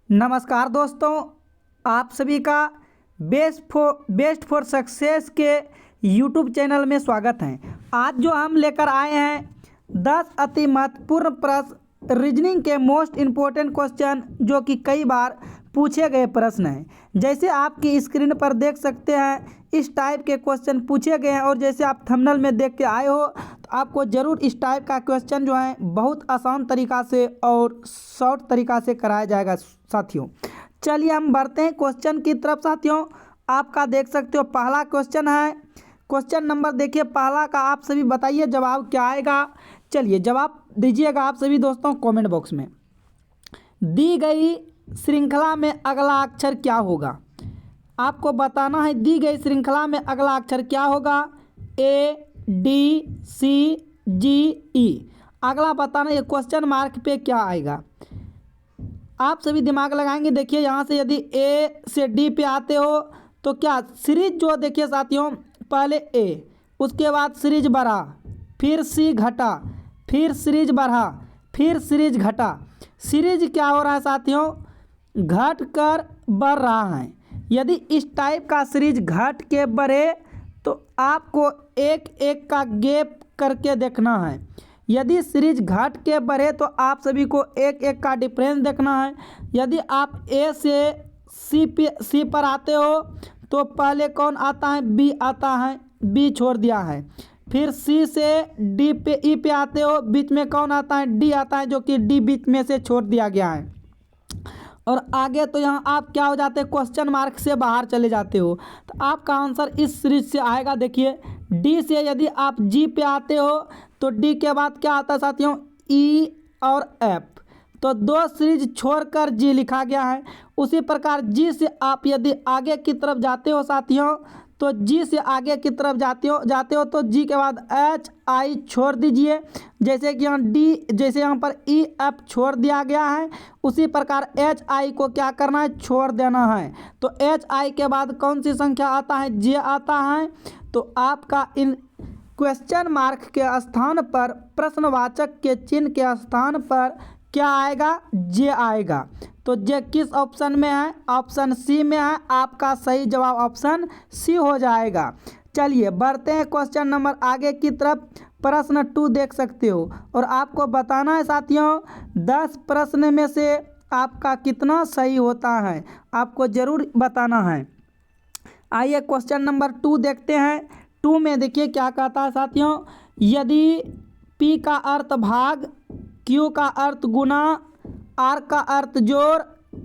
नमस्कार दोस्तों, आप सभी का बेस्ट फॉर सक्सेस के यूट्यूब चैनल में स्वागत है। आज जो हम लेकर आए हैं 10 अति महत्वपूर्ण प्रश्न, रीजनिंग के मोस्ट इम्पोर्टेंट क्वेश्चन जो कि कई बार पूछे गए प्रश्न हैं। जैसे आपकी स्क्रीन पर देख सकते हैं, इस टाइप के क्वेश्चन पूछे गए हैं और जैसे आप थंबनेल में देख के आए हो तो आपको ज़रूर इस टाइप का क्वेश्चन जो है बहुत आसान तरीक़ा से और शॉर्ट तरीक़ा से कराया जाएगा साथियों। चलिए हम बढ़ते हैं क्वेश्चन की तरफ साथियों। आपका देख सकते हो पहला क्वेश्चन है। क्वेश्चन नंबर देखिए पहला का, आप सभी बताइए जवाब क्या आएगा। चलिए जवाब दीजिएगा आप सभी दोस्तों कमेंट बॉक्स में। दी गई श्रृंखला में अगला अक्षर क्या होगा। आपको बताना है दी गई श्रृंखला में अगला अक्षर क्या होगा। ए, डी, सी, जी, ई। अगला बताना ये क्वेश्चन मार्क पे क्या आएगा। आप सभी दिमाग लगाएंगे। देखिए यहाँ से यदि ए से डी पे आते हो तो क्या सीरीज जो देखिए साथियों, पहले ए, उसके बाद सीरीज बढ़ा, फिर सी घटा, फिर सीरीज बढ़ा, फिर सीरीज घटा। सीरीज क्या हो रहा है साथियों, घट कर बढ़ रहा है। यदि इस टाइप का सीरीज घट के बढ़े तो आपको एक एक का गैप करके देखना है। यदि सीरीज घट के बढ़े तो आप सभी को एक एक का डिफरेंस देखना है। यदि आप ए से सी पर आते हो तो पहले कौन आता है, बी आता है, बी छोड़ दिया है। फिर सी से डी पे ई पे आते हो, बीच में कौन आता है, डी आता है, जो कि डी बीच में से छोड़ दिया गया है। और आगे तो यहाँ आप क्या हो जाते हैं, क्वेश्चन मार्क से बाहर चले जाते हो। तो आपका आंसर इस सीरीज से आएगा। देखिए डी से यदि आप जी पे आते हो तो डी के बाद क्या आता है साथियों, ई और एफ। तो दो सीरीज छोड़कर जी लिखा गया है। उसी प्रकार जी से आप यदि आगे की तरफ जाते हो साथियों, तो जी से आगे की तरफ जाते हो तो जी के बाद एच आई छोड़ दीजिए। जैसे कि यहाँ डी, जैसे यहाँ पर ई एफ छोड़ दिया गया है, उसी प्रकार एच आई को क्या करना है, छोड़ देना है। तो एच आई के बाद कौन सी संख्या आता है, जे आता है। तो आपका इन क्वेश्चन मार्क के स्थान पर, प्रश्नवाचक के चिन्ह के स्थान पर क्या आएगा, जे आएगा। तो जे किस ऑप्शन में है, ऑप्शन सी में है। आपका सही जवाब ऑप्शन सी हो जाएगा। चलिए बढ़ते हैं क्वेश्चन नंबर आगे की तरफ। प्रश्न 2 देख सकते हो और आपको बताना है साथियों 10 प्रश्न में से आपका कितना सही होता है, आपको ज़रूर बताना है। आइए क्वेश्चन नंबर 2 देखते हैं। 2 में देखिए क्या कहता है साथियों, यदि P का अर्थ भाग, Q का अर्थ गुना, R का अर्थ जोड़,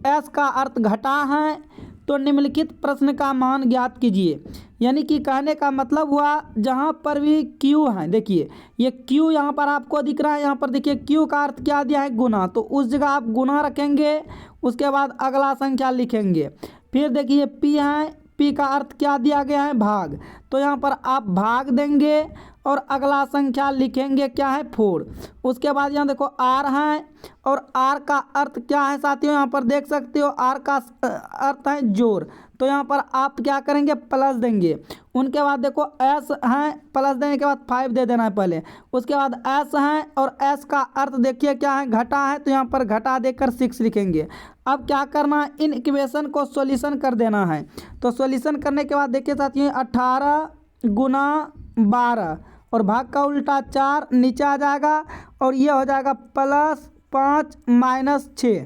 S का अर्थ घटा है तो निम्नलिखित प्रश्न का मान ज्ञात कीजिए। यानी कि कहने का मतलब हुआ जहाँ पर भी Q है, देखिए ये Q यहाँ पर आपको दिख रहा है। यहाँ पर देखिए Q का अर्थ क्या दिया है, गुना, तो उस जगह आप गुना रखेंगे। उसके बाद अगला संख्या लिखेंगे। फिर देखिए P है, P का अर्थ क्या दिया गया है, भाग, तो यहाँ पर आप भाग देंगे और अगला संख्या लिखेंगे क्या है, 4। उसके बाद यहाँ देखो R है और R का अर्थ क्या है साथियों, यहाँ पर देख सकते हो R का अर्थ है जोड़, तो यहाँ पर आप क्या करेंगे, प्लस देंगे। उनके बाद देखो S है, प्लस देने के बाद 5 दे देना है पहले। उसके बाद S है और S का अर्थ देखिए क्या है, घटा है, तो यहाँ पर घटा देकर 6 लिखेंगे। अब क्या करना है, इन इक्वेशन को सॉल्यूशन कर देना है। तो सॉल्यूशन करने के बाद देखिए साथियों 18 गुना 12 और भाग का उल्टा 4 नीचे आ जाएगा और ये हो जाएगा +5 - 6।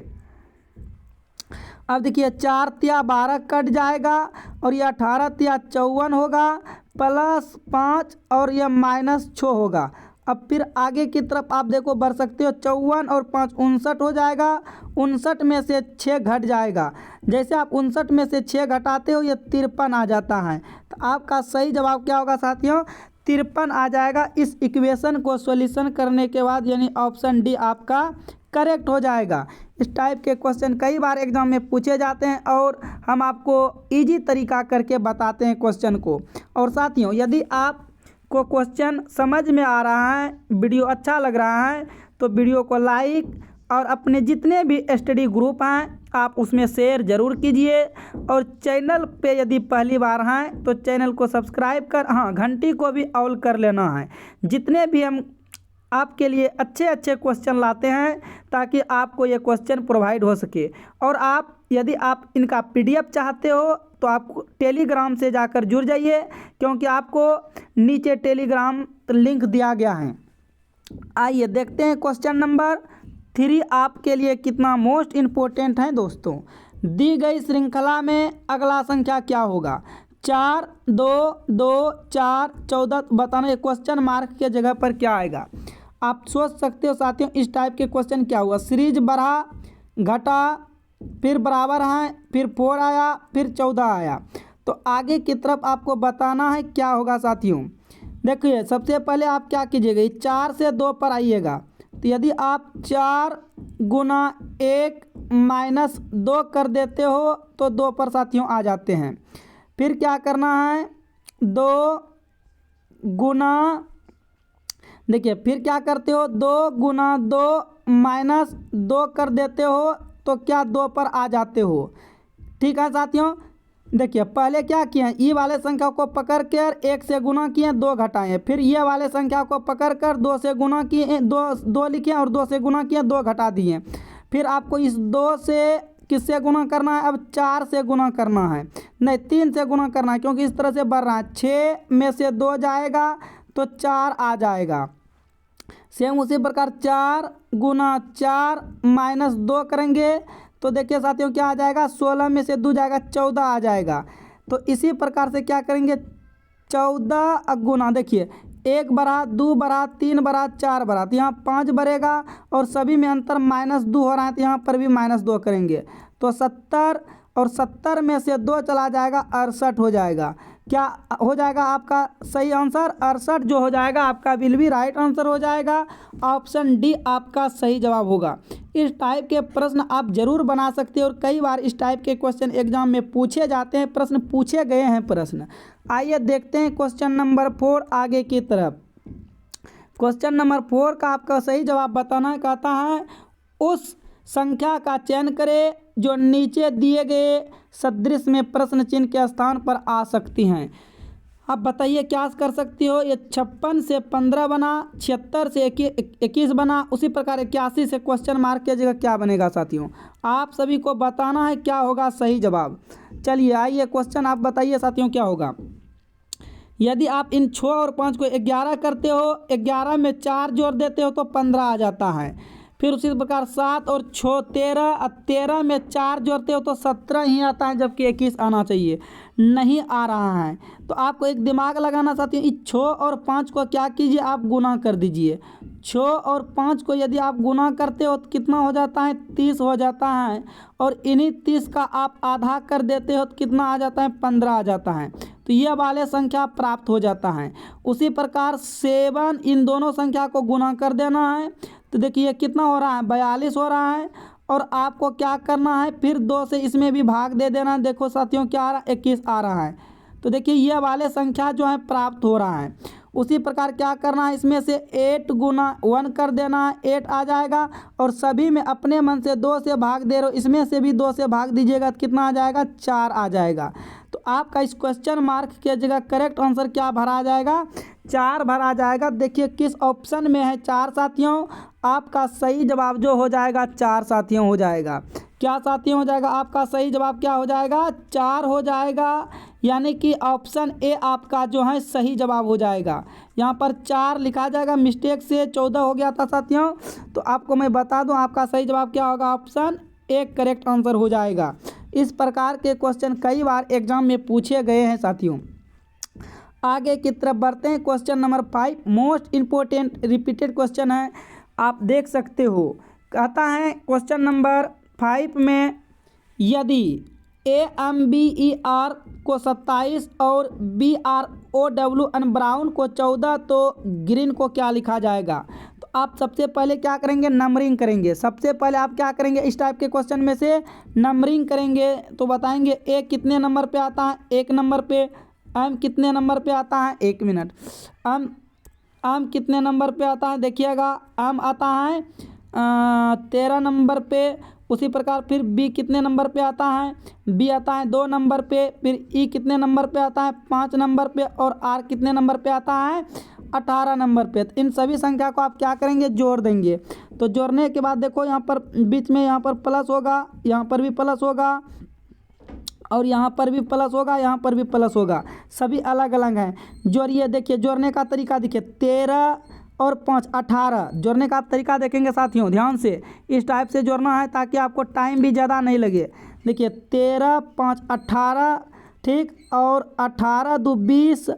अब देखिए 4 तिया 12 कट जाएगा और ये 18 तिया 54 होगा, +5 और ये -6 होगा। अब फिर आगे की तरफ आप देखो बढ़ सकते हो, 54 और 5 59 हो जाएगा। 59 में से 6 घट जाएगा। जैसे आप 59 में से 6 घटाते हो ये 53 आ जाता है। तो आपका सही जवाब क्या होगा साथियों, 53 आ जाएगा। इस इक्वेशन को सॉल्यूशन करने के बाद, यानी ऑप्शन डी आपका करेक्ट हो जाएगा। इस टाइप के क्वेश्चन कई बार एग्जाम में पूछे जाते हैं और हम आपको इजी तरीका करके बताते हैं क्वेश्चन को। और साथियों यदि आप को क्वेश्चन समझ में आ रहा है, वीडियो अच्छा लग रहा है, तो वीडियो को लाइक और अपने जितने भी स्टडी ग्रुप हैं आप उसमें शेयर ज़रूर कीजिए। और चैनल पे यदि पहली बार हैं तो चैनल को सब्सक्राइब कर, हाँ, घंटी को भी ऑल कर लेना है। जितने भी हम आपके लिए अच्छे अच्छे क्वेश्चन लाते हैं ताकि आपको ये क्वेश्चन प्रोवाइड हो सके। और आप यदि आप इनका पीडीएफ चाहते हो तो आप टेलीग्राम से जाकर जुड़ जाइए, क्योंकि आपको नीचे टेलीग्राम लिंक दिया गया है। आइए देखते हैं क्वेश्चन नंबर 3 आपके लिए कितना मोस्ट इम्पोर्टेंट है दोस्तों। दी गई श्रृंखला में अगला संख्या क्या होगा? 4, 2, 2, 4, 14 बताना। क्वेश्चन मार्क के जगह पर क्या आएगा? आप सोच सकते हो साथियों इस टाइप के क्वेश्चन क्या हुआ। सीरीज बढ़ा, घटा, फिर बराबर है, फिर 4 आया, फिर 14 आया। तो आगे की तरफ आपको बताना है क्या होगा साथियों। देखिए सबसे पहले आप क्या कीजिएगा, 4 से 2 पर आइएगा। तो यदि आप 4 गुना 1 माइनस 2 कर देते हो तो 2 पर साथियों आ जाते हैं। फिर क्या करना है, 2 गुना, देखिए फिर क्या करते हो, 2 गुना 2 माइनस 2 कर देते हो तो क्या 2 पर आ जाते हो। ठीक है साथियों, देखिए पहले क्या किए, ई वाले संख्या को पकड़ कर 1 से गुना किए, 2 घटाएं। फिर ये वाले संख्या को पकड़ कर 2 से गुना किए, 2 लिखे और 2 से गुना किए, 2 घटा दिए। फिर आपको इस 2 से किससे गुना करना है, अब 4 से गुना करना है, नहीं 3 से गुना करना है, क्योंकि इस तरह से बढ़ रहा है। 6 में से 2 जाएगा तो 4 आ जाएगा। सेम उसी प्रकार 4 गुना 4 माइनस 2 करेंगे तो देखिए साथियों क्या आ जाएगा, 16 में से 2 जाएगा, 14 आ जाएगा। तो इसी प्रकार से क्या करेंगे, 14 गुना, देखिए 1 बढ़ा, 2 बढ़ा, 3 बढ़ा, 4 बढ़ा, तो यहाँ 5 बढ़ेगा और सभी में अंतर -2 हो रहा है तो यहाँ पर भी -2 करेंगे तो 70, और 70 में से 2 चला जाएगा, 68 हो जाएगा। क्या हो जाएगा आपका सही आंसर? 68 जो हो जाएगा आपका विल भी राइट आंसर हो जाएगा। ऑप्शन डी आपका सही जवाब होगा। इस टाइप के प्रश्न आप जरूर बना सकते हो और कई बार इस टाइप के क्वेश्चन एग्जाम में पूछे जाते हैं, प्रश्न पूछे गए हैं प्रश्न। आइए देखते हैं क्वेश्चन नंबर 4 आगे की तरफ। क्वेश्चन नंबर 4 का आपका सही जवाब बताना कहता है उस संख्या का चयन करें जो नीचे दिए गए सदृश में प्रश्न चिन्ह के स्थान पर आ सकती हैं। अब बताइए क्या कर सकती हो। ये 56 से 15 बना, 76 से 21 बना, उसी प्रकार 81 से क्वेश्चन मार्क की जगह क्या बनेगा साथियों। आप सभी को बताना है क्या होगा सही जवाब। चलिए आइए क्वेश्चन आप बताइए साथियों क्या होगा। यदि आप इन 6 और 5 को 11 करते हो, 11 में 4 जोड़ देते हो तो 15 आ जाता है। फिर उसी प्रकार 7 और 6 13, 13 में 4 जोड़ते हो तो 17 ही आता है, जबकि 21 आना चाहिए, नहीं आ रहा है। तो आपको एक दिमाग लगाना साथियों, इस 6 और 5 को क्या कीजिए आप गुना कर दीजिए। 6 और 5 को यदि आप गुना करते हो तो कितना हो जाता है, 30 हो जाता है। और इन्हीं 30 का आप आधा कर देते हो तो कितना आ जाता है, 15 आ जाता है। तो ये वाले संख्या प्राप्त हो जाता है। उसी प्रकार 7 इन दोनों संख्या को गुना कर देना है तो देखिए कितना हो रहा है, 42 हो रहा है। और आपको क्या करना है, फिर 2 से इसमें भी भाग दे देना है। देखो साथियों क्या आ रहा है, 21 आ रहा है। तो देखिए ये वाले संख्या जो है प्राप्त हो रहा है। उसी प्रकार क्या करना है, इसमें से 8 गुना 1 कर देना है, 8 आ जाएगा। और सभी में अपने मन से 2 से भाग दे रहे हो, इसमें से भी 2 से भाग दीजिएगा तो कितना आ जाएगा, 4 आ जाएगा। तो आपका इस क्वेश्चन मार्क की जगह करेक्ट आंसर क्या भरा जाएगा, 4 भरा जाएगा। देखिए किस ऑप्शन में है 4 साथियों। आपका सही जवाब जो हो जाएगा 4 साथियों हो जाएगा। क्या साथियों हो जाएगा, आपका सही जवाब क्या हो जाएगा, 4 हो जाएगा। यानी कि ऑप्शन ए आपका जो है सही जवाब हो जाएगा। यहाँ पर 4 लिखा जाएगा, मिस्टेक से 14 हो गया था साथियों। तो आपको मैं बता दूं आपका सही जवाब क्या होगा, ऑप्शन ए करेक्ट आंसर हो जाएगा। इस प्रकार के क्वेश्चन कई बार एग्जाम में पूछे गए हैं साथियों। आगे की तरफ बढ़ते हैं। Question number 5 most important repeated question है, आप देख सकते हो। कहता है क्वेश्चन नंबर 5 में यदि AMBER को 27 और BROWN ब्राउन को 14 तो ग्रीन को क्या लिखा जाएगा। तो आप सबसे पहले क्या करेंगे, नंबरिंग करेंगे। सबसे पहले आप क्या करेंगे, इस टाइप के क्वेश्चन में से नंबरिंग करेंगे तो बताएंगे A कितने नंबर पे आता है, 1 नंबर पे। M कितने नंबर पे आता है, 1 मिनट। M कितने नंबर पे आता है, देखिएगा M आता है 13 नंबर पे। उसी प्रकार फिर B कितने नंबर पे आता है, B आता है 2 नंबर पे। फिर E कितने नंबर पे आता है, 5 नंबर पे। और R कितने नंबर पे आता है, 18 नंबर पे। तो इन सभी संख्या को आप क्या करेंगे, जोड़ देंगे। तो जोड़ने के बाद देखो यहाँ पर बीच में यहाँ पर प्लस होगा, यहाँ पर भी प्लस होगा और यहाँ पर भी प्लस होगा, यहाँ पर भी प्लस होगा, सभी अलग अलग हैं। जोड़िए, देखिए जोड़ने का तरीका देखिए, 13 और 5 18। जोड़ने का आप तरीका देखेंगे साथियों ध्यान से, इस टाइप से जोड़ना है ताकि आपको टाइम भी ज़्यादा नहीं लगे। देखिए 13 5 18, ठीक, और 18 2 20,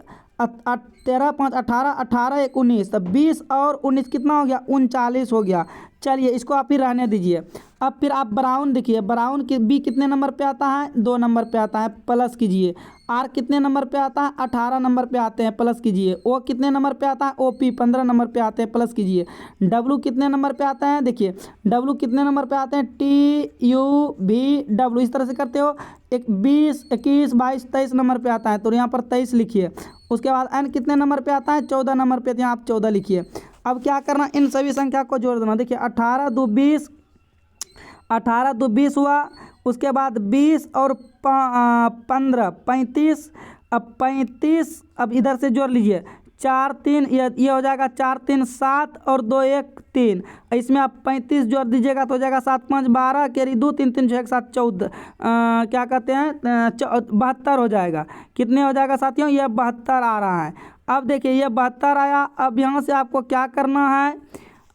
13 5 18, 18 1 19, तो 20 और 19 कितना हो गया, 39 हो गया। चलिए इसको आप ही रहने दीजिए। अब फिर आप ब्राउन देखिए, ब्राउन की बी कितने नंबर पे आता है, 2 नंबर पे आता है, प्लस कीजिए। आर कितने नंबर पे आता है, 18 नंबर पे आते हैं, प्लस कीजिए। ओ कितने नंबर पे आता है, ओपी 15 नंबर पे आते हैं, प्लस कीजिए। डब्लू कितने नंबर पे आता है, देखिए डब्लू कितने नंबर पे आते हैं, टी यू भी डब्लू, इस तरह से करते हो। 20 21 22 23 नंबर पे आता है, तो यहाँ पर 23 लिखिए। उसके बाद एन कितने नंबर पे आता है, 14 नंबर पे, तो यहाँ आप 14 लिखिए। अब क्या करना, इन सभी संख्या को जोड़ देना। देखिए 18 2 20, 18 2 20 हुआ। उसके बाद 20 और 15 35, अब 35, अब इधर से जोड़ लीजिए, 4 3, ये हो जाएगा 4 3 7 और 2 1 3। इसमें आप 35 जोड़ दीजिएगा तो हो जाएगा 7 5 12, कैरी 2 3 3 6 7 14, क्या कहते हैं 72 हो जाएगा। कितने हो जाएगा साथियों, ये 72 आ रहा है। अब देखिए ये 72 आया। अब यहाँ से आपको क्या करना है,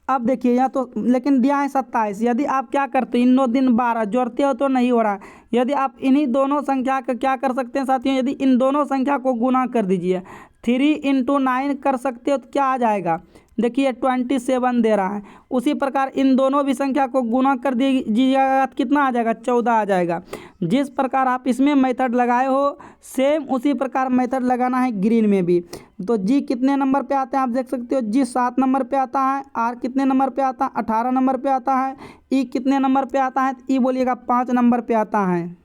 अब देखिए यहाँ तो लेकिन दिया है 27। यदि आप क्या करते हैं, इन 9 दिन 12 जोड़ते हो तो नहीं हो रहा। यदि आप इन्हीं दोनों संख्या का क्या कर सकते हैं साथियों, यदि इन दोनों संख्या को गुना कर दीजिए, 3 × 9 कर सकते हो तो क्या आ जाएगा, देखिए 27 दे रहा है। उसी प्रकार इन दोनों भी संख्या को गुना कर दीजिएगा, कितना आ जाएगा, 14 आ जाएगा। जिस प्रकार आप इसमें मेथड लगाए हो सेम उसी प्रकार मेथड लगाना है ग्रीन में भी। तो जी कितने नंबर पे आते हैं आप देख सकते हो, जी 7 नंबर पे आता है। आर कितने नंबर पे आता है, 18 नंबर पे आता है। ई कितने नंबर पे आता है, ई बोलिएगा 5 नंबर पे आता है।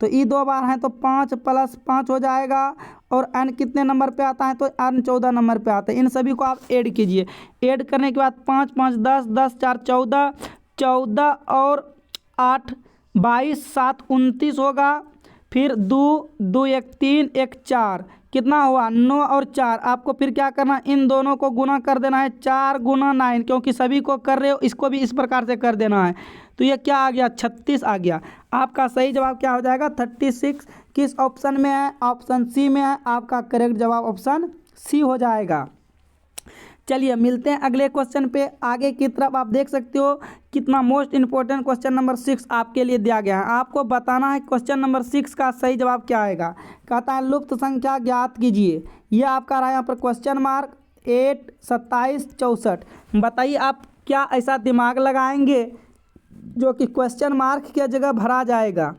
तो ई 2 बार है तो 5 + 5 हो जाएगा। और एन कितने नंबर पे आता है, तो एन 14 नंबर पे आता है। इन सभी को आप ऐड कीजिए। ऐड करने के बाद 5 5 10, 10 4 14, 14 और 8 22, 7 29 होगा। फिर 2 2 1 3 1 4, कितना हुआ 9 और 4। आपको फिर क्या करना, इन दोनों को गुना कर देना है, 4 × 9, क्योंकि सभी को कर रहे हो, इसको भी इस प्रकार से कर देना है। तो ये क्या आ गया, 36 आ गया। आपका सही जवाब क्या हो जाएगा, 36। किस ऑप्शन में है, ऑप्शन सी में है। आपका करेक्ट जवाब ऑप्शन सी हो जाएगा। चलिए मिलते हैं अगले क्वेश्चन पे। आगे की तरफ आप देख सकते हो कितना मोस्ट इंपॉर्टेंट क्वेश्चन नंबर 6 आपके लिए दिया गया है। आपको बताना है क्वेश्चन नंबर 6 का सही जवाब क्या आएगा। कहता है लुप्त संख्या ज्ञात कीजिए। ये आपका रहा यहाँ पर क्वेश्चन मार्क 8 27 64। बताइए आप क्या ऐसा दिमाग लगाएंगे जो कि क्वेश्चन मार्क की जगह भरा जाएगा।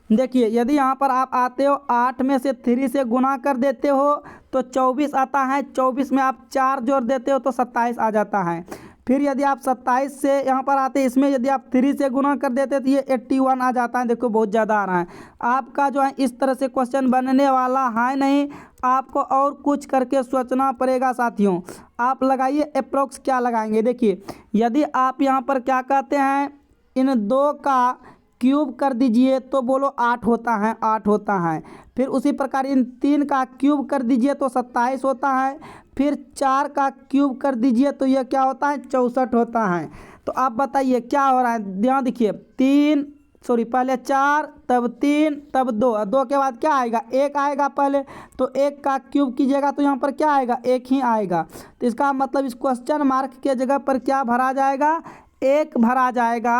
देखिए यदि यहाँ पर आप आते हो 8 में से 3 से गुना कर देते हो तो 24 आता है। 24 में आप 4 जोड़ देते हो तो 27 आ जाता है। फिर यदि आप 27 से यहाँ पर आते हैं, इसमें यदि आप 3 से गुना कर देते हैं तो ये 81 आ जाता है। देखो बहुत ज़्यादा आ रहा है। आपका जो है इस तरह से क्वेश्चन बनने वाला है नहीं, आपको और कुछ करके सोचना पड़ेगा साथियों। आप लगाइए अप्रोक्स क्या लगाएंगे। देखिए यदि आप यहाँ पर क्या कहते हैं, इन 2 का क्यूब कर दीजिए तो बोलो 8 होता है, 8 होता है। फिर उसी प्रकार इन 3 का क्यूब कर दीजिए तो 27 होता है। फिर 4 का क्यूब कर दीजिए तो यह क्या होता है, 64 होता है। तो आप बताइए क्या हो रहा है, ध्यान देखिए। पहले 4 तब 3 तब 2, 2 के बाद क्या आएगा, 1 आएगा पहले। तो 1 का क्यूब कीजिएगा तो यहाँ पर क्या आएगा, 1 ही आएगा। तो इसका मतलब इस क्वेश्चन मार्क के जगह पर क्या भरा जाएगा, 1 भरा जाएगा।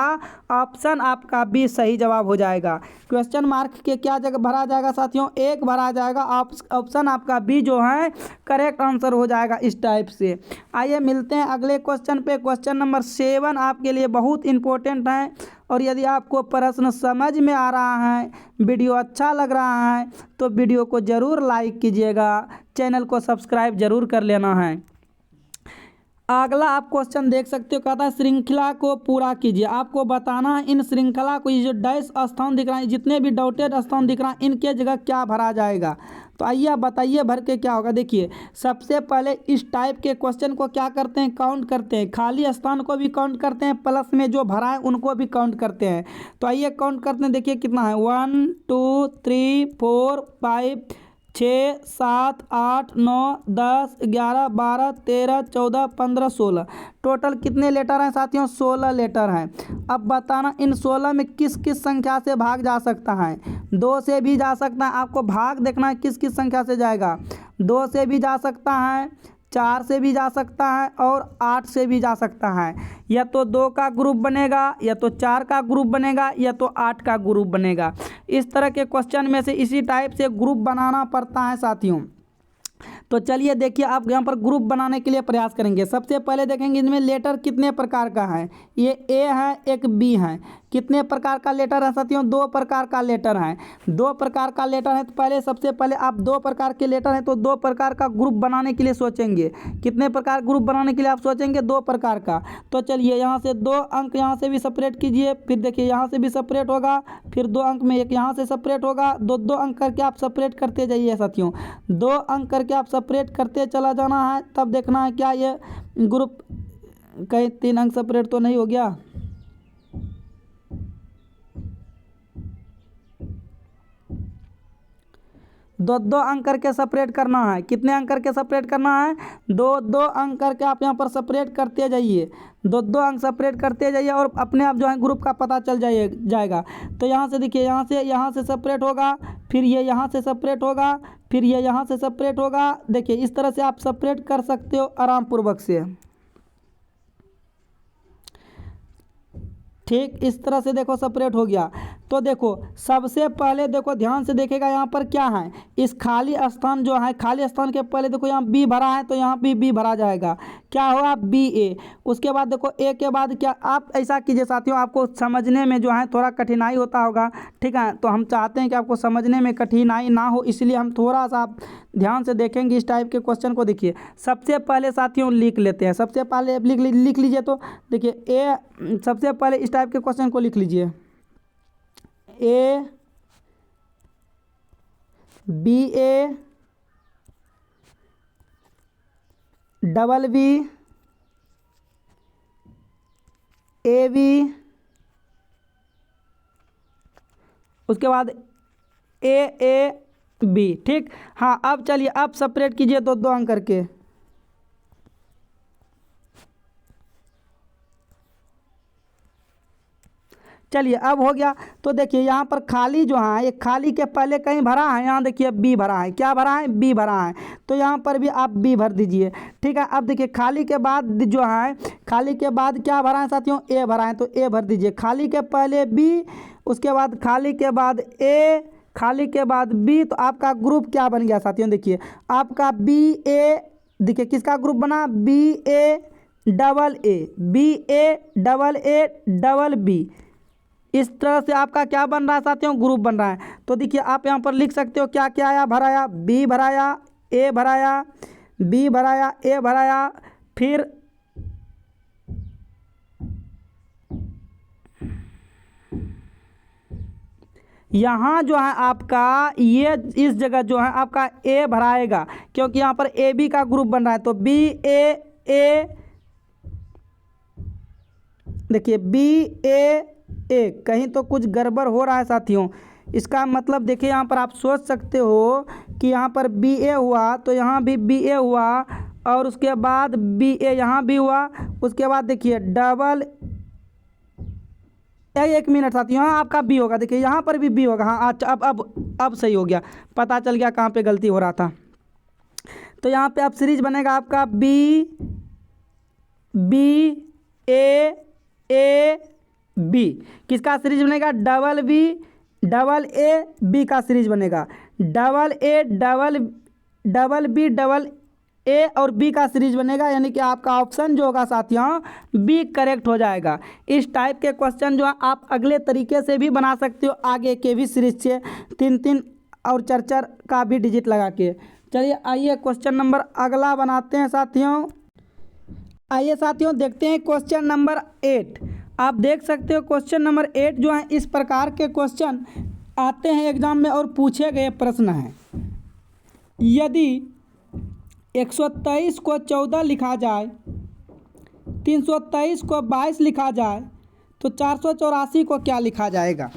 ऑप्शन आपका बी सही जवाब हो जाएगा। क्वेश्चन मार्क के क्या जगह भरा जाएगा साथियों, 1 भरा जाएगा। ऑप्शन आपका बी जो है करेक्ट आंसर हो जाएगा इस टाइप से। आइए मिलते हैं अगले क्वेश्चन पे। क्वेश्चन नंबर 7 आपके लिए बहुत इंपॉर्टेंट है। और यदि आपको प्रश्न समझ में आ रहा है, वीडियो अच्छा लग रहा है तो वीडियो को ज़रूर लाइक कीजिएगा, चैनल को सब्सक्राइब ज़रूर कर लेना है। अगला आप क्वेश्चन देख सकते हो, कहता है श्रृंखला को पूरा कीजिए। आपको बताना है इन श्रृंखला को, ये जो डैश स्थान दिख रहा है, जितने भी डॉटेड स्थान दिख रहा है, इनके जगह क्या भरा जाएगा। तो आइए आप बताइए भर के क्या होगा। देखिए सबसे पहले इस टाइप के क्वेश्चन को क्या करते हैं, काउंट करते हैं। खाली स्थान को भी काउंट करते हैं, प्लस में जो भरा है उनको भी काउंट करते हैं। तो आइए काउंट करते हैं। देखिए कितना है, 1 2 3 4 5 6, 7, 8, 9, 10, 11, 12, 13, 14, 15, 16। टोटल कितने लेटर हैं साथियों? 16 लेटर हैं। अब बताना इन 16 में किस किस संख्या से भाग जा सकता है। 2 से भी जा सकता है, आपको भाग देखना है किस किस संख्या से जाएगा। 2 से भी जा सकता है, 4 से भी जा सकता है और 8 से भी जा सकता है। या तो 2 का ग्रुप बनेगा, या तो 4 का ग्रुप बनेगा, या तो 8 का ग्रुप बनेगा। इस तरह के क्वेश्चन में से इसी टाइप से ग्रुप बनाना पड़ता है साथियों। तो चलिए देखिए, आप यहाँ पर ग्रुप बनाने के लिए प्रयास करेंगे। सबसे पहले देखेंगे इनमें लेटर कितने प्रकार का है। ये ए है, एक बी है। कितने प्रकार का लेटर है साथियों? 2 प्रकार का लेटर है। 2 प्रकार का लेटर है तो पहले सबसे पहले आप 2 प्रकार के लेटर हैं तो 2 प्रकार का ग्रुप बनाने के लिए सोचेंगे। कितने प्रकार ग्रुप बनाने के लिए आप सोचेंगे? 2 प्रकार का। तो चलिए यहाँ से 2 अंक यहाँ से भी सेपरेट कीजिए, फिर देखिए यहाँ से भी सेपरेट होगा, फिर 2 अंक में एक यहाँ से सेपरेट होगा। 2 अंक करके आप सेपरेट करते जाइए साथियों। 2 अंक करके आप सेपरेट करते चला जाना है। तब देखना है क्या ये ग्रुप कहीं 3 अंक सेपरेट तो नहीं हो गया। 2 अंक करके सेपरेट करना है। कितने अंक करके सेपरेट करना है? 2 अंक करके आप यहाँ पर सेपरेट करते जाइए। 2 अंक सेपरेट करते जाइए और अपने आप जो है ग्रुप का पता चल जाएगा। तो यहाँ से देखिए, यहाँ से सेपरेट होगा, फिर ये यहाँ से सेपरेट होगा, फिर ये यहाँ से सेपरेट होगा। देखिए इस तरह से आप सेपरेट कर सकते हो आराम पूर्वक से। ठीक इस तरह से देखो सेपरेट हो गया। तो देखो सबसे पहले देखो ध्यान से देखेगा यहाँ पर क्या है। इस खाली स्थान जो है, खाली स्थान के पहले देखो यहाँ बी भरा है तो यहाँ भी बी भरा जाएगा। क्या होगा? बी ए। उसके बाद देखो ए के बाद क्या, आप ऐसा कीजिए साथियों, आपको समझने में जो है थोड़ा कठिनाई होता होगा, ठीक है। तो हम चाहते हैं कि आपको समझने में कठिनाई ना हो, इसलिए हम थोड़ा सा आप ध्यान से देखेंगे इस टाइप के क्वेश्चन को। देखिए सबसे पहले साथियों लिख लेते हैं। सबसे पहले लिख लीजिए। तो देखिए ए, सबसे पहले इस टाइप के क्वेश्चन को लिख लीजिए। A B A double B A B, उसके बाद ए बी। ठीक, हाँ अब चलिए अब सेपरेट कीजिए 2 अंक करके। चलिए अब हो गया। तो देखिए यहाँ पर खाली जो है, ये खाली के पहले कहीं भरा है, यहाँ देखिए बी भरा है। क्या भरा है? बी भरा है। तो यहाँ पर भी आप बी भर दीजिए। ठीक है, अब देखिए खाली के बाद जो है, खाली के बाद क्या भरा है साथियों? ए भरा है, तो ए भर दीजिए। खाली के पहले बी, उसके बाद खाली के बाद ए, खाली के बाद बी। तो आपका ग्रुप क्या बन गया साथियों? देखिए आपका बी ए, देखिए किसका ग्रुप बना? B A double A, B A double B. इस तरह से आपका क्या बन रहा है साथियों? ग्रुप बन रहा है। तो देखिए आप यहाँ पर लिख सकते हो क्या क्या आया, भराया, बी भराया, ए भराया, बी भराया, ए भराया, फिर यहाँ जो है आपका ये इस जगह जो है आपका ए भराएगा, क्योंकि यहाँ पर ए बी का ग्रुप बन रहा है। तो बी ए, देखिए बी ए, कहीं तो कुछ गड़बड़ हो रहा है साथियों। इसका मतलब देखिए यहाँ पर आप सोच सकते हो कि यहाँ पर बी ए हुआ तो यहाँ भी बी ए हुआ, और उसके बाद बी ए यहाँ भी हुआ। उसके बाद देखिए डबल, एक मिनट साथियों, यहाँ आपका बी होगा। देखिए यहाँ पर भी बी होगा। हाँ अच्छा, अब सही हो गया, पता चल गया कहाँ पे गलती हो रहा था। तो यहाँ पे अब सीरीज बनेगा आपका बी ए बी। किसका सीरीज बनेगा? डबल ए बी का सीरीज बनेगा। Double A double B double A और बी का सीरीज बनेगा, यानी कि आपका ऑप्शन जो होगा साथियों बी करेक्ट हो जाएगा। इस टाइप के क्वेश्चन जो है आप अगले तरीके से भी बना सकते हो, आगे के भी सीरीज से 3 और 4 का भी डिजिट लगा के। चलिए आइए क्वेश्चन नंबर अगला बनाते हैं साथियों। आइए साथियों देखते हैं क्वेश्चन नंबर 8। आप देख सकते हो क्वेश्चन नंबर 8 जो है इस प्रकार के क्वेश्चन आते हैं एग्जाम में और पूछे गए प्रश्न हैं। यदि 123 को 14 लिखा जाए, 323 को 22 लिखा जाए तो 484 को क्या लिखा जाएगा?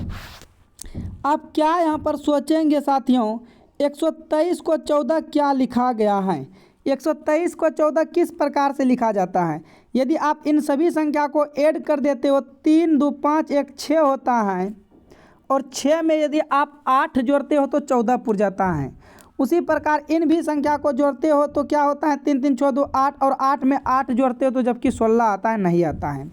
आप क्या यहाँ पर सोचेंगे साथियों 123 को 14 क्या लिखा गया है? 123 को 14 किस प्रकार से लिखा जाता है? यदि आप इन सभी संख्या को ऐड कर देते हो, 3 2 5 1 6 होता है, और 6 में यदि आप 8 जोड़ते हो तो 14 पुर जाता है। उसी प्रकार इन भी संख्या को जोड़ते हो तो क्या होता है? 3 3 6 2 8, और 8 में 8 जोड़ते हो तो जबकि 16 आता है, नहीं आता है।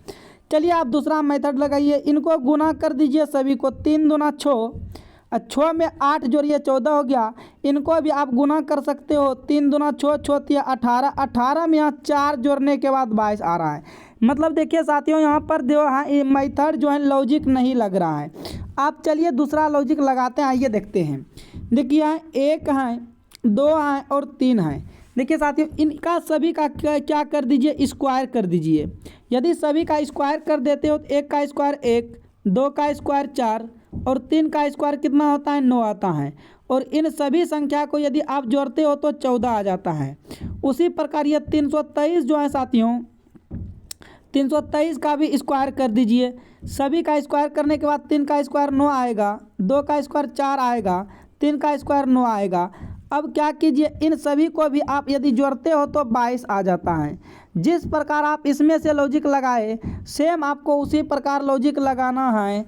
चलिए आप दूसरा मेथड लगाइए, इनको गुना कर दीजिए सभी को। 3 दूना 6, 6 में 8 जोड़िए 14 हो गया। इनको भी आप गुना कर सकते हो, 3 दूना 6, 6 तिया 18, 18 में यहाँ 4 जोड़ने के बाद 22 आ रहा है। मतलब देखिए साथियों, यहाँ पर जो है मेथड जो है लॉजिक नहीं लग रहा है। आप चलिए दूसरा लॉजिक लगाते हैं, आइए देखते हैं। देखिए यहाँ 1 है, 2 है और 3 है। देखिए साथियों, इनका सभी का क्या कर दीजिए? स्क्वायर कर दीजिए। यदि सभी का स्क्वायर कर देते हो तो 1 का स्क्वायर 1, 2 का स्क्वायर 4 और 3 का स्क्वायर कितना होता है? 9 आता है। और इन सभी संख्या को यदि आप जोड़ते हो तो 14 आ जाता है। उसी प्रकार ये 323 जो है साथियों, 323 का भी स्क्वायर कर दीजिए। सभी का स्क्वायर करने के बाद 3 का स्क्वायर 9 आएगा, 2 का स्क्वायर 4 आएगा, 3 का स्क्वायर 9 आएगा। अब क्या कीजिए, इन सभी को भी आप यदि जोड़ते हो तो 22 आ जाता है। जिस प्रकार आप इसमें से लॉजिक लगाए, सेम आपको उसी प्रकार लॉजिक लगाना है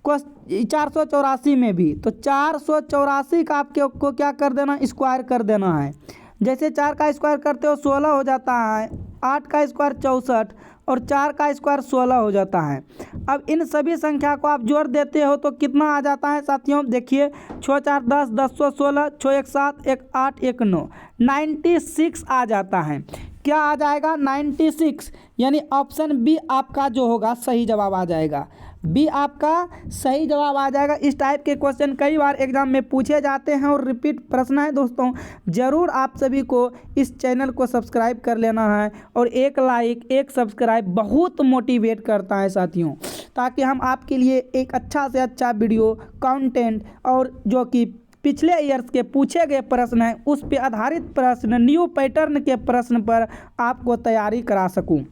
484 में भी। तो 484 का आपको क्या कर देना? स्क्वायर कर देना है। जैसे 4 का स्क्वायर करते हो 16 हो जाता है, 8 का स्क्वायर 64 और 4 का स्क्वायर 16 हो जाता है। अब इन सभी संख्या को आप जोड़ देते हो तो कितना आ जाता है साथियों? देखिए 6 4 10, 10 16, 6 1 7, 1 8, 1 9, 96 आ जाता है। क्या आ जाएगा? 96। यानी ऑप्शन बी आपका जो होगा सही जवाब आ जाएगा। बी आपका सही जवाब आ जाएगा। इस टाइप के क्वेश्चन कई बार एग्जाम में पूछे जाते हैं और रिपीट प्रश्न है दोस्तों। ज़रूर आप सभी को इस चैनल को सब्सक्राइब कर लेना है, और एक लाइक एक सब्सक्राइब बहुत मोटिवेट करता है साथियों, ताकि हम आपके लिए एक अच्छा से अच्छा वीडियो कंटेंट और जो कि पिछले ईयर्स के पूछे गए प्रश्न हैं उस पे आधारित प्रश्न, न्यू पैटर्न के प्रश्न पर आपको तैयारी करा सकूं।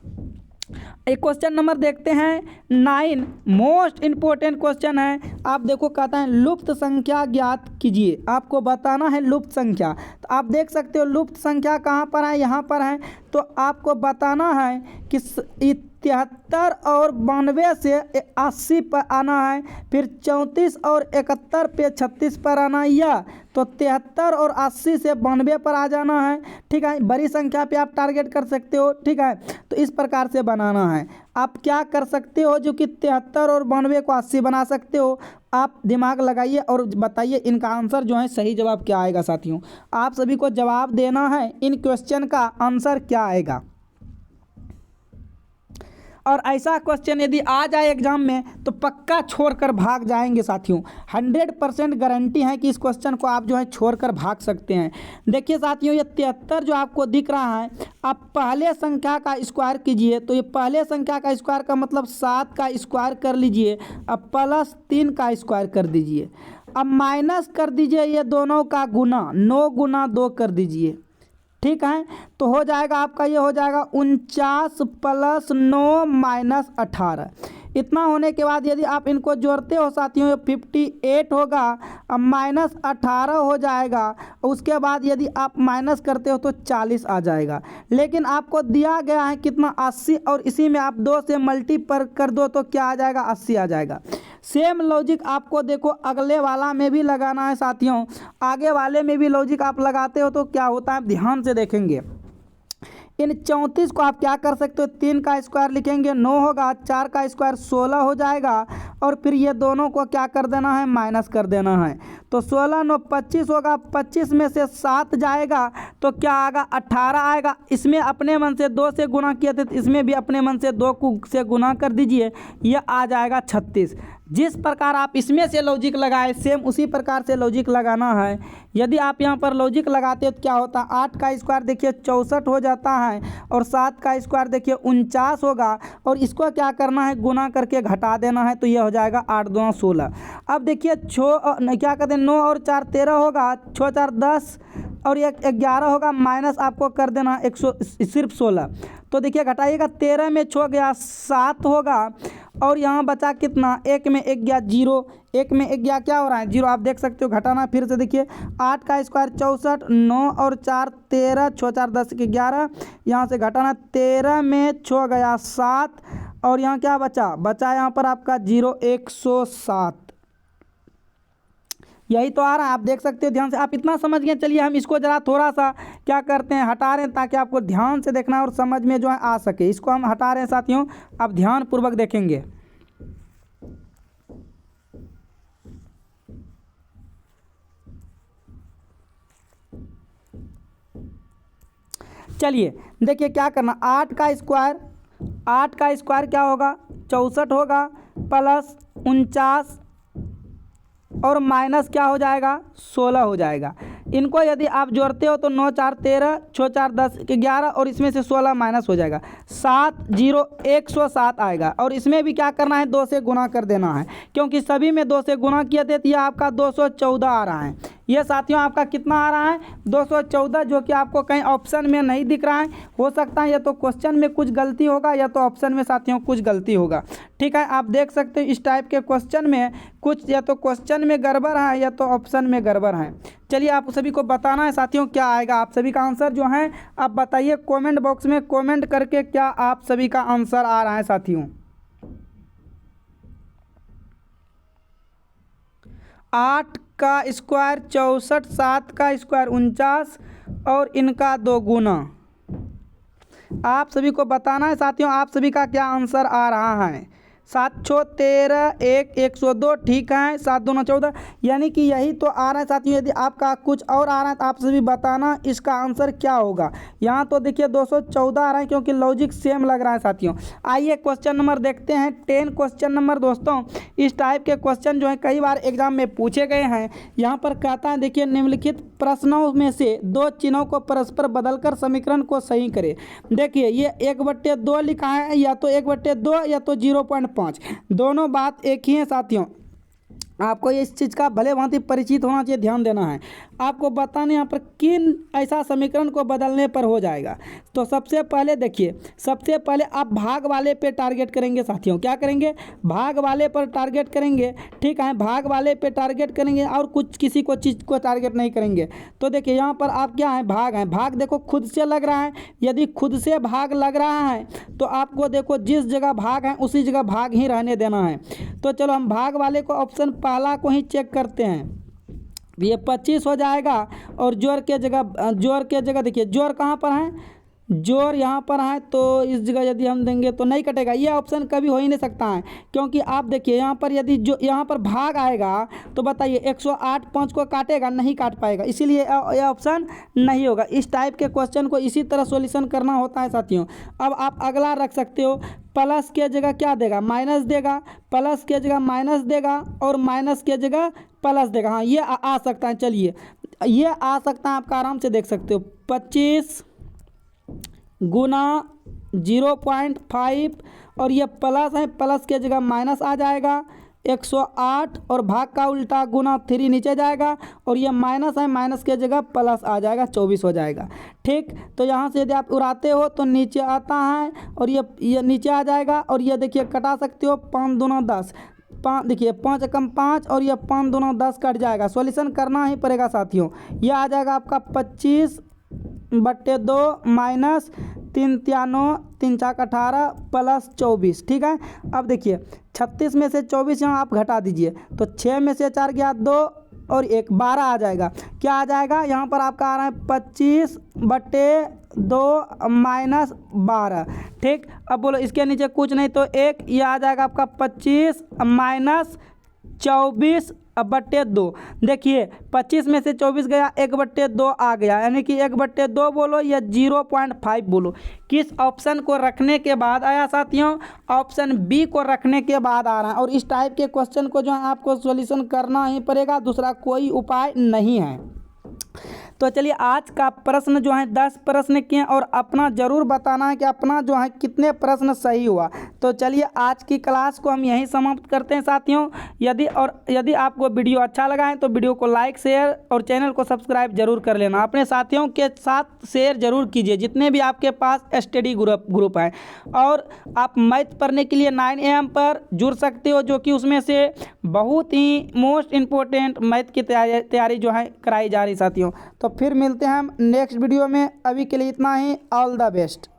एक क्वेश्चन नंबर देखते हैं 9, मोस्ट इम्पोर्टेंट क्वेश्चन है। आप देखो कहता है लुप्त संख्या ज्ञात कीजिए। आपको बताना है लुप्त संख्या। तो आप देख सकते हो लुप्त संख्या कहाँ पर है? यहाँ पर है। तो आपको बताना है कि 73 और 92 से 80 पर आना है, फिर 34 और 71 पे 36 पर आना, या तो 73 और 80 से 92 पर आ जाना है। ठीक है, बड़ी संख्या पे आप टारगेट कर सकते हो। ठीक है, तो इस प्रकार से बनाना है। आप क्या कर सकते हो जो कि 73 और 92 को 80 बना सकते हो। आप दिमाग लगाइए और बताइए इनका आंसर जो है सही जवाब क्या आएगा साथियों। आप सभी को जवाब देना है इन क्वेश्चन का आंसर क्या आएगा। और ऐसा क्वेश्चन यदि आ जाए एग्जाम में तो पक्का छोड़कर भाग जाएंगे साथियों। 100% गारंटी है कि इस क्वेश्चन को आप जो है छोड़कर भाग सकते हैं। देखिए साथियों, ये 73 जो आपको दिख रहा है, आप पहले संख्या का स्क्वायर कीजिए। तो ये पहले संख्या का स्क्वायर का मतलब 7 का स्क्वायर कर लीजिए, अब प्लस 3 का स्क्वायर कर दीजिए, अब माइनस कर दीजिए ये दोनों का गुना, 9 गुना 2 कर दीजिए। ठीक है, तो हो जाएगा आपका, ये हो जाएगा 49 प्लस 9 माइनस 18। इतना होने के बाद यदि आप इनको जोड़ते हो साथियों, ये 58 होगा, अब माइनस 18 हो जाएगा। उसके बाद यदि आप माइनस करते हो तो 40 आ जाएगा। लेकिन आपको दिया गया है कितना? 80, और इसी में आप 2 से मल्टीप्लाई कर दो तो क्या आ जाएगा? 80 आ जाएगा। सेम लॉजिक आपको देखो अगले वाला में भी लगाना है साथियों। आगे वाले में भी लॉजिक आप लगाते हो तो क्या होता है, ध्यान से देखेंगे। इन 34 को आप क्या कर सकते हो? 3 का स्क्वायर लिखेंगे, 9 होगा, 4 का स्क्वायर 16 हो जाएगा, और फिर ये दोनों को क्या कर देना है? माइनस कर देना है। तो 16 9 25 होगा, 25 में से 7 जाएगा तो क्या आएगा? 18 आएगा। इसमें अपने मन से 2 से गुना किए थे, तो इसमें भी अपने मन से 2 से गुना कर दीजिए, यह आ जाएगा 36। जिस प्रकार आप इसमें से लॉजिक लगाए सेम उसी प्रकार से लॉजिक लगाना है। यदि आप यहाँ पर लॉजिक लगाते हो तो क्या होता है? 8 का स्क्वायर देखिए 64 हो जाता है, और 7 का स्क्वायर देखिए 49 होगा, और इसको क्या करना है? गुना करके घटा देना है, तो ये हो जाएगा 8 2 16। अब देखिए क्या कहते हैं, 9 और 4 13 होगा, 6 4 10 और 1 11 होगा, माइनस आपको कर देना सिर्फ 16। तो देखिए घटाइएगा, 13 में 6 गया 7 होगा, और यहाँ बचा कितना, एक में एक गया जीरो, एक में एक गया क्या हो रहा है जीरो। आप देख सकते हो घटाना फिर से देखिए, 8 का स्क्वायर 64, 9 और 4 13, 6 4 10 के 11, यहाँ से घटाना 13 में 6 गया 7 और यहाँ क्या बचा यहाँ पर आपका जीरो 107। यही तो आ रहा है, आप देख सकते हो ध्यान से। आप इतना समझ गए, चलिए हम इसको ज़रा थोड़ा सा क्या करते हैं हटा रहे हैं ताकि आपको ध्यान से देखना और समझ में जो है आ सके। इसको हम हटा रहे हैं साथियों, आप ध्यान पूर्वक देखेंगे। चलिए देखिए क्या करना, 8 का स्क्वायर क्या होगा 64 होगा, प्लस 49 और माइनस क्या हो जाएगा 16 हो जाएगा। इनको यदि आप जोड़ते हो तो 9 4 13, 6 4 10 के 11 और इसमें से 16 माइनस हो जाएगा, 7 0 107 आएगा। और इसमें भी क्या करना है 2 से गुना कर देना है, क्योंकि सभी में 2 से गुना किए थे तो यह आपका 214 आ रहा है। ये साथियों आपका कितना आ रहा है 214, जो कि आपको कहीं ऑप्शन में नहीं दिख रहा है। हो सकता है या तो क्वेश्चन में कुछ गलती होगा या तो ऑप्शन में साथियों कुछ गलती होगा। ठीक है, आप देख सकते हो इस टाइप के क्वेश्चन में कुछ या तो क्वेश्चन में गड़बड़ है या तो ऑप्शन में गड़बड़ है। चलिए आप सभी को बताना है साथियों क्या आएगा। आप सभी का आंसर जो है आप बताइए कमेंट बॉक्स में कमेंट करके, क्या आप सभी का आंसर आ रहा है साथियों। 8 का स्क्वायर 64, 7 का स्क्वायर 49 और इनका 2 गुना। आप सभी को बताना है साथियों आप सभी का क्या आंसर आ रहा है। 7 6 13, 1 102, ठीक है, 7 2 9 14, यानी कि यही तो आ रहा है साथियों। यदि आपका कुछ और आ रहा है तो आप सभी बताना इसका आंसर क्या होगा। यहाँ तो देखिए 214 आ रहा है क्योंकि लॉजिक सेम लग रहा है साथियों। आइए क्वेश्चन नंबर देखते हैं 10 क्वेश्चन नंबर। दोस्तों इस टाइप के क्वेश्चन जो है कई बार एग्जाम में पूछे गए हैं। यहाँ पर कहता है देखिए निम्नलिखित प्रश्नों में से 2 चिन्हों को परस्पर बदलकर समीकरण को सही करें। देखिए ये 1/2 लिखा है, या तो 1/2 या तो 0.5, दोनों बात एक ही है साथियों। आपको इस चीज़ का भले भांति परिचित होना चाहिए, ध्यान देना है। आपको बताने यहाँ पर किन ऐसा समीकरण को बदलने पर हो जाएगा। तो सबसे पहले देखिए, सबसे पहले आप भाग वाले पे टारगेट करेंगे साथियों। क्या करेंगे भाग वाले पर टारगेट करेंगे, ठीक है, भाग वाले पे टारगेट करेंगे और कुछ किसी को चीज़ को टारगेट नहीं करेंगे। तो देखिए यहाँ पर आप क्या है भाग हैं, भाग देखो खुद से लग रहा है। यदि खुद से भाग लग रहा है तो आपको देखो जिस जगह भाग है उसी जगह भाग ही रहने देना है। तो चलो हम भाग वाले को ऑप्शन पहला को ही चेक करते हैं। ये 25 हो जाएगा और जोड़ के जगह देखिए जोड़ कहाँ पर है, जोड़ यहाँ पर है, तो इस जगह यदि हम देंगे तो नहीं कटेगा। ये ऑप्शन कभी हो ही नहीं सकता है, क्योंकि आप देखिए यहाँ पर यदि जो यहाँ पर भाग आएगा तो बताइए 108 5 को काटेगा, नहीं काट पाएगा, इसीलिए यह ऑप्शन नहीं होगा। इस टाइप के क्वेश्चन को इसी तरह सॉल्यूशन करना होता है साथियों। अब आप अगला रख सकते हो, प्लस के जगह क्या देगा माइनस देगा, प्लस के जगह माइनस देगा और माइनस के जगह प्लस देगा। हाँ ये आ सकता है, चलिए ये आ सकता है, आपका आराम से देख सकते हो। 25 गुना 0.5 और ये प्लस है, प्लस के जगह माइनस आ जाएगा 108 और भाग का उल्टा गुना 3 नीचे जाएगा और ये माइनस है, माइनस के जगह प्लस आ जाएगा 24 हो जाएगा। ठीक, तो यहाँ से यदि आप उड़ाते हो तो नीचे आता है और ये नीचे आ जाएगा और ये देखिए कटा सकते हो 5 दूना 10, 5 देखिए 5 कम 5 और ये 5 दूना 10 कट जाएगा। सॉल्यूशन करना ही पड़ेगा साथियों। ये आ जाएगा आपका 25/2 माइनस 3 3 3 4 18 प्लस 24। ठीक है, अब देखिए 36 में से 24 यहाँ आप घटा दीजिए तो 6 में से 4 गया 2 और 1 12 आ जाएगा। क्या आ जाएगा यहाँ पर आपका आ रहा है 25/2 माइनस 12। ठीक, अब बोलो इसके नीचे कुछ नहीं तो 1, ये आ जाएगा आपका 25 माइनस 24/2। देखिए 25 में से 24 गया 1/2 आ गया, यानी कि 1/2 बोलो या 0.5 बोलो। किस ऑप्शन को रखने के बाद आया साथियों, ऑप्शन बी को रखने के बाद आ रहा है। और इस टाइप के क्वेश्चन को जो है आपको सॉल्यूशन करना ही पड़ेगा, दूसरा कोई उपाय नहीं है। तो चलिए आज का प्रश्न जो है 10 प्रश्न किए और अपना ज़रूर बताना है कि अपना जो है कितने प्रश्न सही हुआ। तो चलिए आज की क्लास को हम यहीं समाप्त करते हैं साथियों। यदि आपको वीडियो अच्छा लगा है तो वीडियो को लाइक शेयर और चैनल को सब्सक्राइब जरूर कर लेना। अपने साथियों के साथ शेयर जरूर कीजिए जितने भी आपके पास स्टडी ग्रुप हैं। और आप मैथ पढ़ने के लिए 9 AM पर जुड़ सकते हो, जो कि उसमें से बहुत ही मोस्ट इम्पोर्टेंट मैथ की तैयारी जो है कराई जा रही साथियों। तो फिर मिलते हैं हम नेक्स्ट वीडियो में। अभी के लिए इतना ही। All the best.